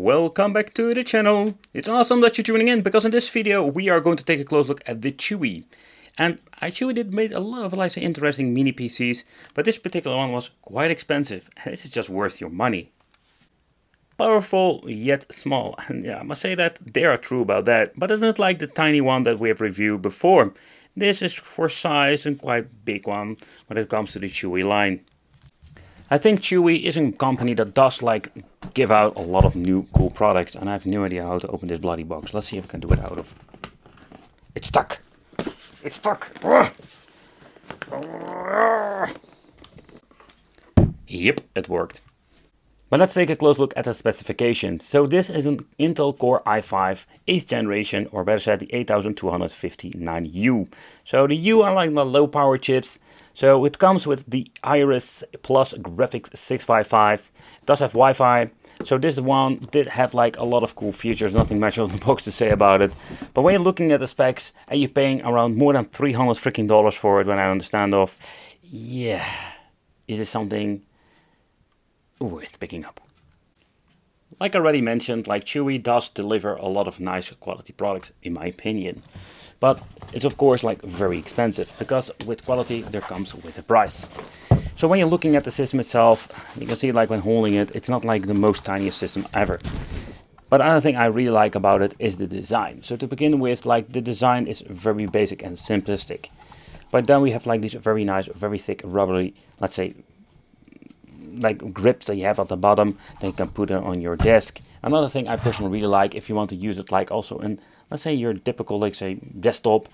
welcome back to the channel. It's awesome that you're tuning in because in this video we are going to take a close look at the Chuwi. And Chuwi did made a lot of interesting mini PCs, but this particular one was quite expensive and this is just worth your money. Powerful yet small, and yeah, I must say that they are true about that, but it's not like the tiny one that we have reviewed before. This is for size and quite big one when it comes to the Chuwi line. I think Chuwi is a company that does give out a lot of new cool products, and I have no idea how to open this bloody box. Let's see if I can do it out of. It's stuck. It's stuck. Yep, it worked. But let's take a close look at the specifications. So this is an Intel Core i5 8th generation, or better said the 8259U. So the U are like the low power chips. So it comes with the Iris Plus Graphics 655. It does have Wi-Fi. So this one did have a lot of cool features, nothing much on the box to say about it. But when you're looking at the specs and you're paying around more than $300 freaking for it, when I understand of, yeah, is this something worth picking up? Like I already mentioned, Chuwi does deliver a lot of nice quality products in my opinion. But it's of course very expensive, because with quality there comes with a price. So when you're looking at the system itself, you can see when holding it, it's not the most tiniest system ever. But another thing I really like about it is the design. So to begin with, the design is very basic and simplistic. But then we have these very nice, very thick, rubbery, let's say, grips that you have at the bottom that you can put it on your desk. Another thing I personally really like, if you want to use it also in, let's say, your typical say desktop,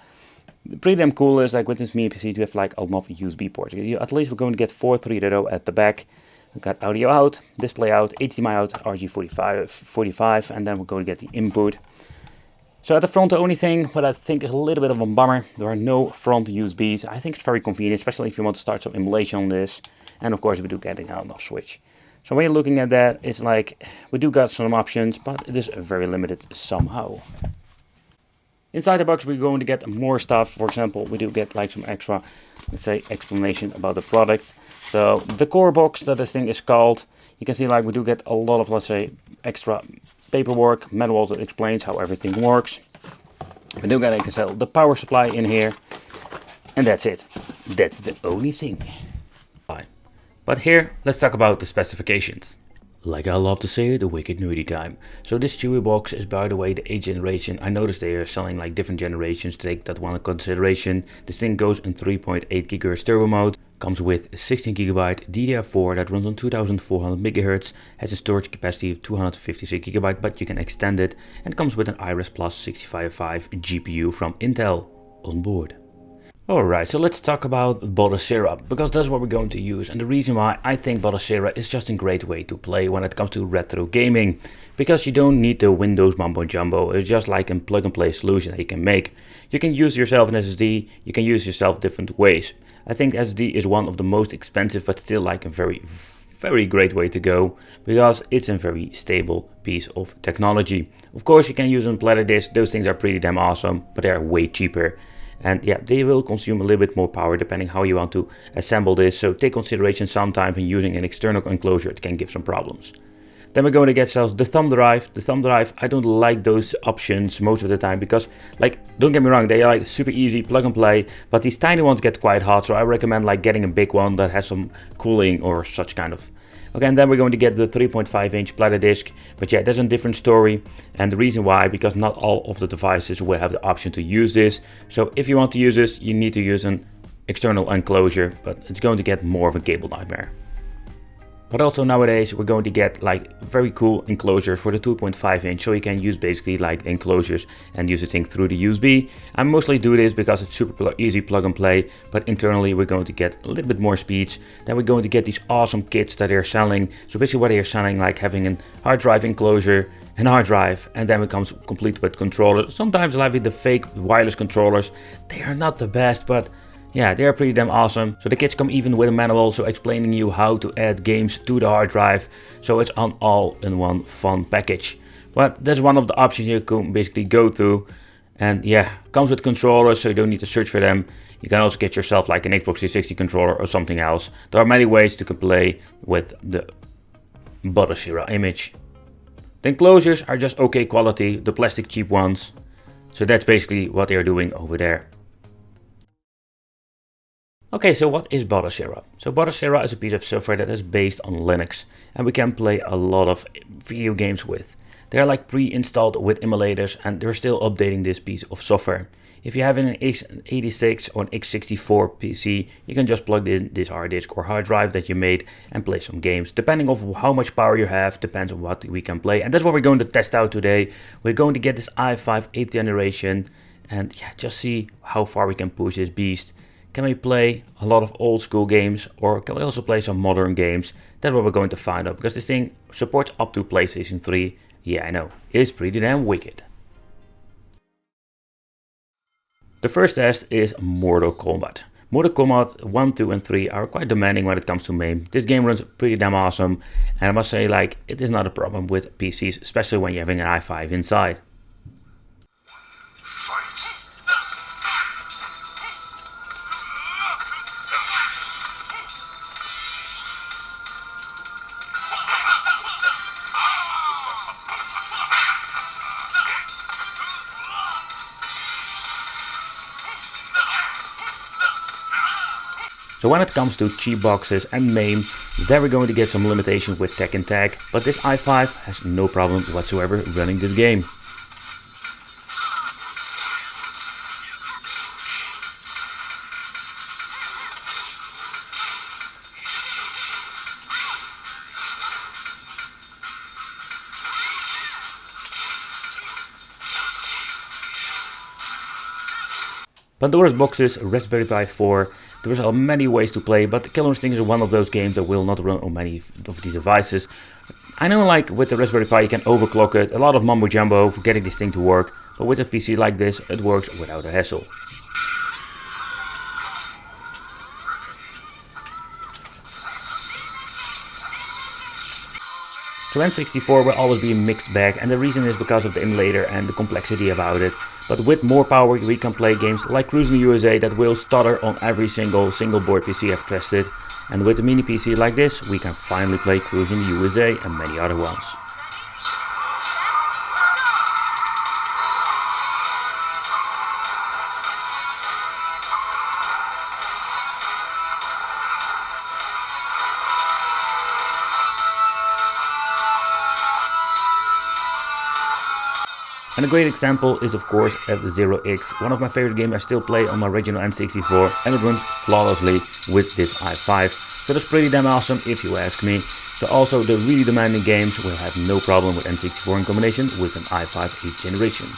pretty damn cool is with this mini PC to have a lot of USB ports. At least we're going to get 4 3.0 at the back. We've got audio out, display out, HDMI out, RJ45, and then we're going to get the input. So at the front, the only thing what I think is a little bit of a bummer, there are no front USBs. I think it's very convenient, especially if you want to start some emulation on this. And of course we do get an on-off switch. So when you're looking at that, it's we do got some options, but it is very limited somehow. Inside the box we're going to get more stuff. For example, we do get some extra, let's say, explanation about the product. So the CoreBox, that this thing is called, you can see we do get a lot of, let's say, extra paperwork, manuals that explains how everything works. We do get the power supply in here, and that's it. That's the only thing. But here, let's talk about the specifications. Like I love to say, the wicked nerdy time. So this Chuwi box is, by the way, the 8th generation. I noticed they are selling different generations to take that one into consideration. This thing goes in 3.8 GHz turbo mode, comes with 16 GB DDR4 that runs on 2400 MHz, has a storage capacity of 256 GB, but you can extend it, and comes with an Iris Plus 655 GPU from Intel on board. Alright, so let's talk about Bodhasera, because that's what we're going to use, and the reason why I think Bodhasera is just a great way to play when it comes to retro gaming. Because you don't need the Windows mumbo jumbo, it's just a plug and play solution that you can make. You can use yourself an SSD, you can use yourself different ways. I think SSD is one of the most expensive but still a very great way to go, because it's a very stable piece of technology. Of course you can use a platter disk, those things are pretty damn awesome, but they are way cheaper. And yeah, they will consume a little bit more power depending how you want to assemble this. So take consideration sometimes when using an external enclosure, it can give some problems. Then we're going to get ourselves the thumb drive. The thumb drive, I don't like those options most of the time because, don't get me wrong, they are super easy, plug and play. But these tiny ones get quite hot, so I recommend getting a big one that has some cooling or such kind of. Okay, and then we're going to get the 3.5-inch platter disc, but yeah, that's a different story. And the reason why, because not all of the devices will have the option to use this. So if you want to use this, you need to use an external enclosure, but it's going to get more of a cable nightmare. But also nowadays we're going to get very cool enclosure for the 2.5-inch, so you can use basically enclosures and use the thing through the USB. I mostly do this because it's super easy plug and play, but internally we're going to get a little bit more speeds. Then we're going to get these awesome kits that they're selling. So basically what they're selling, having a hard drive enclosure, an hard drive, and then it comes complete with controllers. Sometimes the fake wireless controllers, they are not the best, but yeah, they are pretty damn awesome. So the kits come even with a manual, so explaining you how to add games to the hard drive. So it's an all-in-one fun package. But that's one of the options you can basically go through. And yeah, comes with controllers, so you don't need to search for them. You can also get yourself an Xbox 360 controller or something else. There are many ways to play with the Bodhasera image. The enclosures are just okay quality, the plastic cheap ones. So that's basically what they are doing over there. Okay, so what is Battlezero? So Battlezero is a piece of software that is based on Linux, and we can play a lot of video games with. They are like pre-installed with emulators, and they're still updating this piece of software. If you have an x86 or an x64 PC, you can just plug in this hard disk or hard drive that you made and play some games. Depending on how much power you have, depends on what we can play. And that's what we're going to test out today. We're going to get this i5 8th generation and yeah, just see how far we can push this beast. Can we play a lot of old school games, or can we also play some modern games? That's what we're going to find out, because this thing supports up to PlayStation 3. Yeah, I know, it's pretty damn wicked. The first test is Mortal Kombat. Mortal Kombat 1, 2 and 3 are quite demanding when it comes to MAME. This game runs pretty damn awesome, and I must say, like, it is not a problem with PCs, especially when you're having an i5 inside. So when it comes to cheap boxes and MAME, there we're going to get some limitations with Tech and Tag, but this i5 has no problem whatsoever running this game. Pandora's Boxes, Raspberry Pi 4, there are many ways to play, but Killer Instinct is one of those games that will not run on many of these devices. I know, like with the Raspberry Pi you can overclock it, a lot of mumbo jumbo for getting this thing to work, but with a PC like this it works without a hassle. So N64 will always be a mixed bag, and the reason is because of the emulator and the complexity about it. But with more power we can play games like Cruis'n USA that will stutter on every single board PC I've tested. And with a mini PC like this we can finally play Cruis'n USA and many other ones. And a great example is of course F-Zero X, one of my favorite games I still play on my original N64, and it runs flawlessly with this i5. So that's pretty damn awesome if you ask me. So also the really demanding games will have no problem with N64 in combination with an i5 8th generation.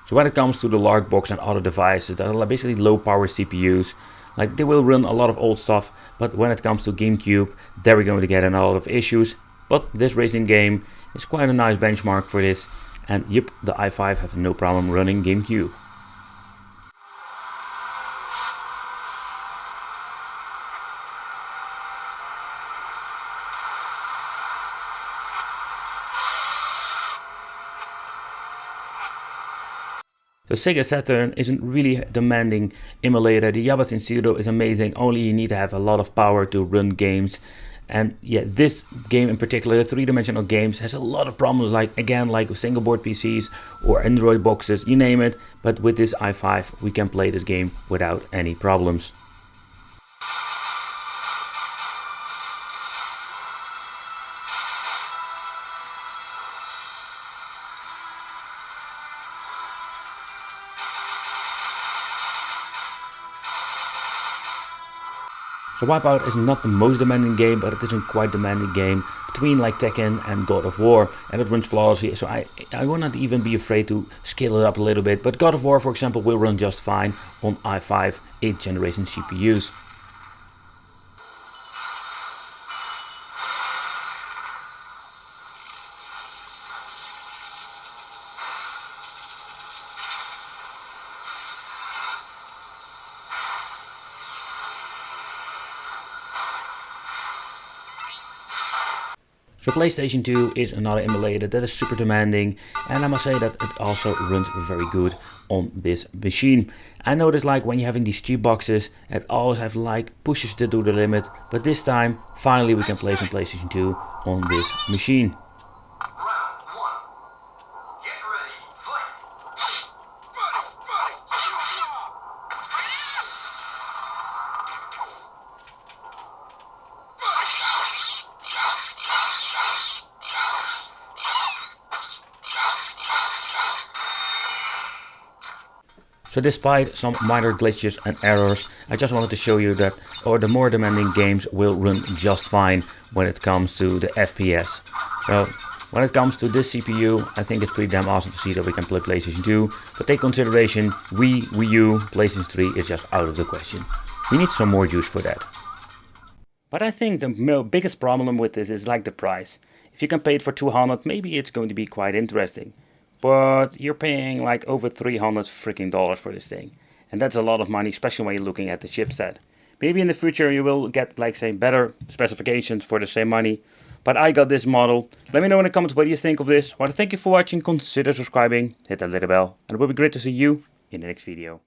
So when it comes to the Lark Box and other devices that are basically low power CPUs, like they will run a lot of old stuff, but when it comes to GameCube, there we're going to get a lot of issues. But this racing game is quite a nice benchmark for this. And yep, the i5 have no problem running GameCube. The Sega Saturn isn't really demanding emulator. The Yabasin Zero is amazing, only you need to have a lot of power to run games. And yeah, this game in particular, the three-dimensional games, has a lot of problems, like again, like single board PCs or Android boxes, you name it. But with this i5 we can play this game without any problems. So Wipeout is not the most demanding game, but it is a quite demanding game between like Tekken and God of War, and it runs flawlessly, so I will not even be afraid to scale it up a little bit. But God of War, for example, will run just fine on i5 8th generation CPUs. So PlayStation 2 is another emulator that is super demanding, and I must say that it also runs very good on this machine. I noticed like when you're having these cheap boxes, it always have like pushes to do the limit, but this time finally we can play some PlayStation 2 on this machine. So despite some minor glitches and errors, I just wanted to show you that the more demanding games will run just fine when it comes to the FPS. So when it comes to this CPU, I think it's pretty damn awesome to see that we can play PlayStation 2, but take consideration Wii U, PlayStation 3 is just out of the question. We need some more juice for that. But I think the biggest problem with this is like the price. If you can pay it for 200, maybe it's going to be quite interesting. But you're paying like over $300 freaking dollars for this thing. And that's a lot of money, especially when you're looking at the chipset. Maybe in the future you will get, like, say, better specifications for the same money. But I got this model. Let me know in the comments what you think of this. I want to thank you for watching. Consider subscribing, hit that little bell, and it will be great to see you in the next video.